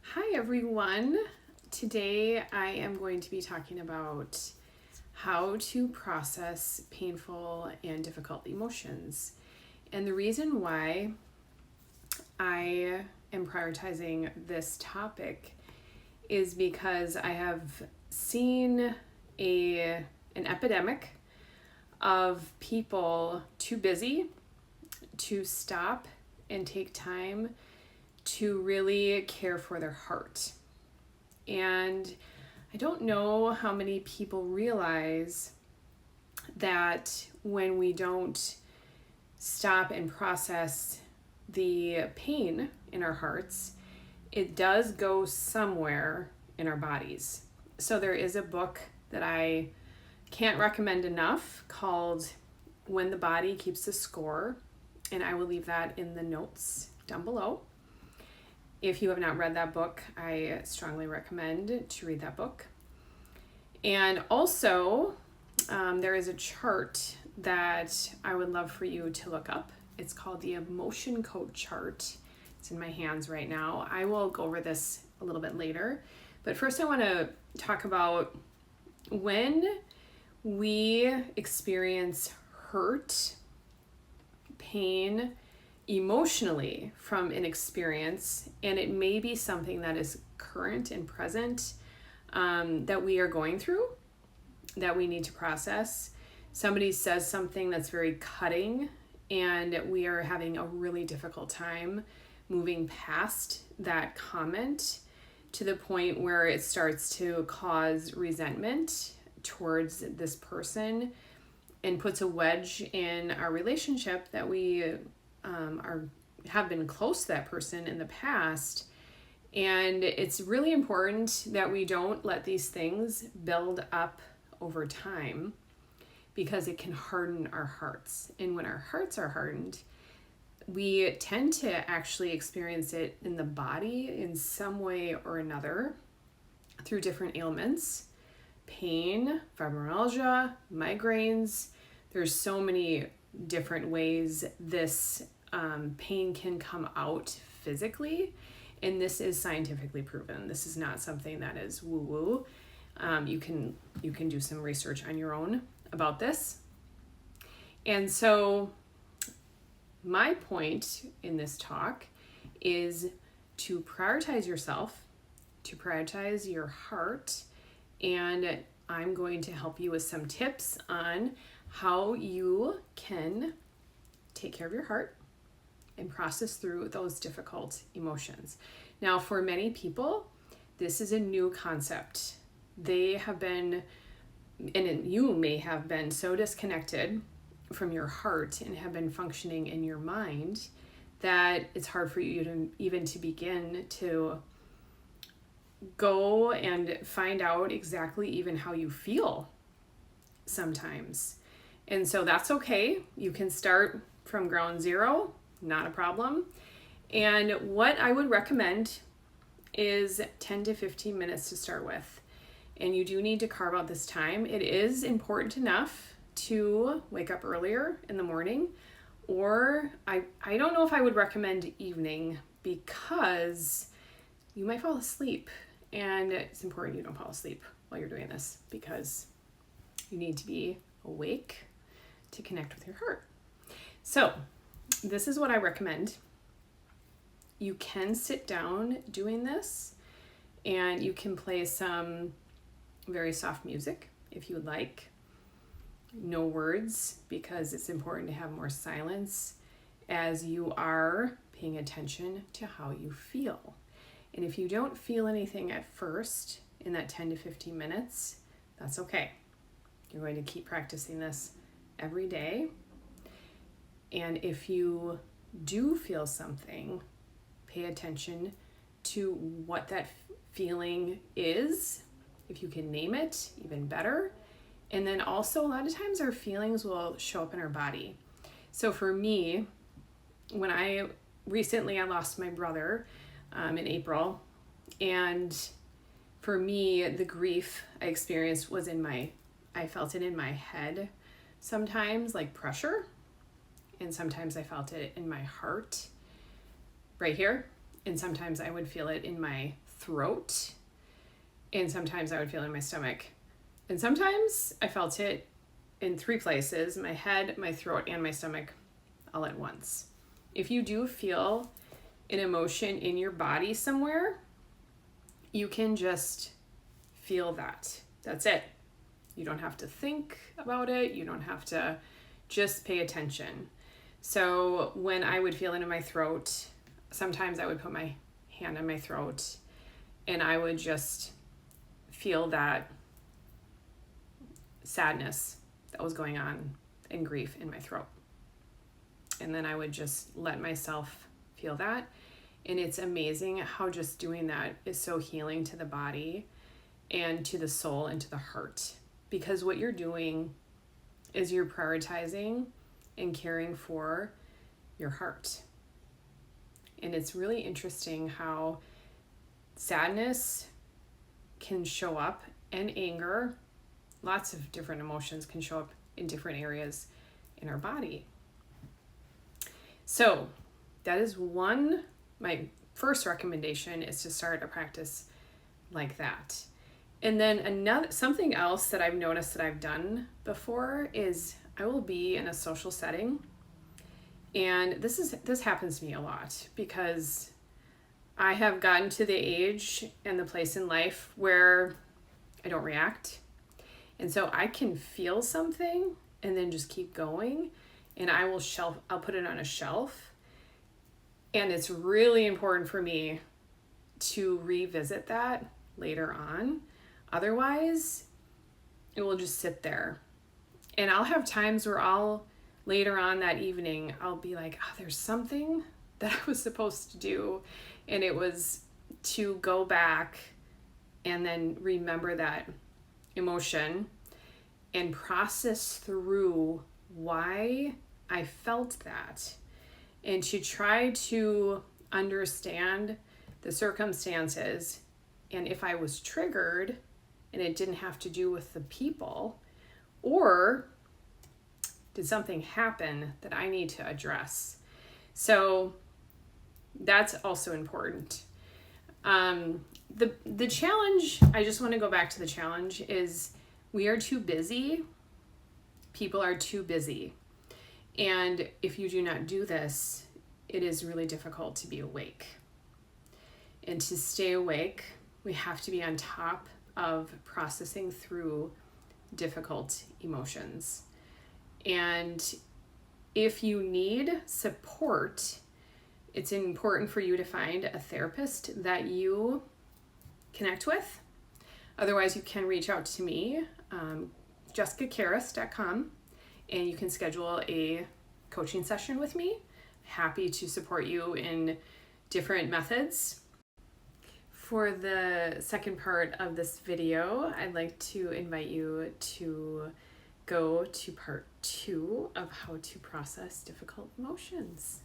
Hi everyone. Today I am going to be talking about how to process painful and difficult emotions. And the reason why I am prioritizing this topic is because I have seen an epidemic of people too busy to stop and take time to really care for their heart. And I don't know how many people realize that when we don't stop and process the pain in our hearts, it does go somewhere in our bodies. So there is a book that I can't recommend enough called When the Body Keeps the Score, and I will leave that in the notes down below. If you have not read that book, I strongly recommend to read that book. And also, there is a chart that I would love for you to look up. It's called the Emotion Code Chart. It's in my hands right now. I will go over this a little bit later. But first I want to talk about when we experience hurt, pain, emotionally from an experience, and it may be something that is current and present that we are going through, that we need to process. Somebody says something that's very cutting, and we are having a really difficult time moving past that comment to the point where it starts to cause resentment towards this person and puts a wedge in our relationship that we have been close to that person in the past. And it's really important that we don't let these things build up over time, because it can harden our hearts. And when our hearts are hardened, we tend to actually experience it in the body in some way or another through different ailments, pain, fibromyalgia, migraines. There's so many different ways this pain can come out physically, and this is scientifically proven. This is not something that is woo-woo. You can do some research on your own about this. And so my point in this talk is to prioritize yourself, to prioritize your heart, and I'm going to help you with some tips on how you can take care of your heart and process through those difficult emotions. Now, for many people, this is a new concept. They have been, and you may have been so disconnected from your heart and have been functioning in your mind that it's hard for you to even to begin to go and find out exactly even how you feel sometimes. And so that's okay. You can start from ground zero, not a problem. And what I would recommend is 10 to 15 minutes to start with. And you do need to carve out this time. It is important enough to wake up earlier in the morning, or I don't know if I would recommend evening, because you might fall asleep, and it's important you don't fall asleep while you're doing this, because you need to be awake to connect with your heart. So this is what I recommend. You can sit down doing this, and you can play some very soft music if you would like. No words, because it's important to have more silence as you are paying attention to how you feel. And if you don't feel anything at first in that 10 to 15 minutes, that's okay. You're going to keep practicing this every day. And if you do feel something, pay attention to what that feeling is. If you can name it, even better. And then also, a lot of times our feelings will show up in our body. So for me, when I lost my brother in April, and for me, the grief I experienced was I felt it in my head sometimes, like pressure. and sometimes I felt it in my heart right here, and sometimes I would feel it in my throat, and sometimes I would feel it in my stomach, and sometimes I felt it in 3 places: my head, my throat, and my stomach all at once. If you do feel an emotion in your body somewhere, you can just feel that. That's it. You don't have to think about it. You don't have to, just pay attention. So when I would feel it in my throat, sometimes I would put my hand on my throat and I would just feel that sadness that was going on and grief in my throat. And then I would just let myself feel that. And it's amazing how just doing that is so healing to the body and to the soul and to the heart. Because what you're doing is you're prioritizing and caring for your heart. And it's really interesting how sadness can show up, and anger, lots of different emotions can show up in different areas in our body. So that is my first recommendation is to start a practice like that. And then something else that I've noticed that I've done before is I will be in a social setting, and this happens to me a lot because I have gotten to the age and the place in life where I don't react. And so I can feel something and then just keep going, and I'll put it on a shelf. And it's really important for me to revisit that later on. Otherwise, it will just sit there. And I'll have times where later on that evening, I'll be like, oh, there's something that I was supposed to do. And it was to go back and then remember that emotion and process through why I felt that. And to try to understand the circumstances, and if I was triggered and it didn't have to do with the people, or did something happen that I need to address. So that's also important. The challenge, I just want to go back to the challenge, is we are too busy. People are too busy. And if you do not do this, it is really difficult to be awake. And to stay awake, we have to be on top of processing through difficult emotions. And if you need support, it's important for you to find a therapist that you connect with. Otherwise, you can reach out to me, jessicacharis.com, and you can schedule a coaching session with me. Happy to support you in different methods. For the second part of this video, I'd like to invite you to go to part 2 of how to process difficult emotions.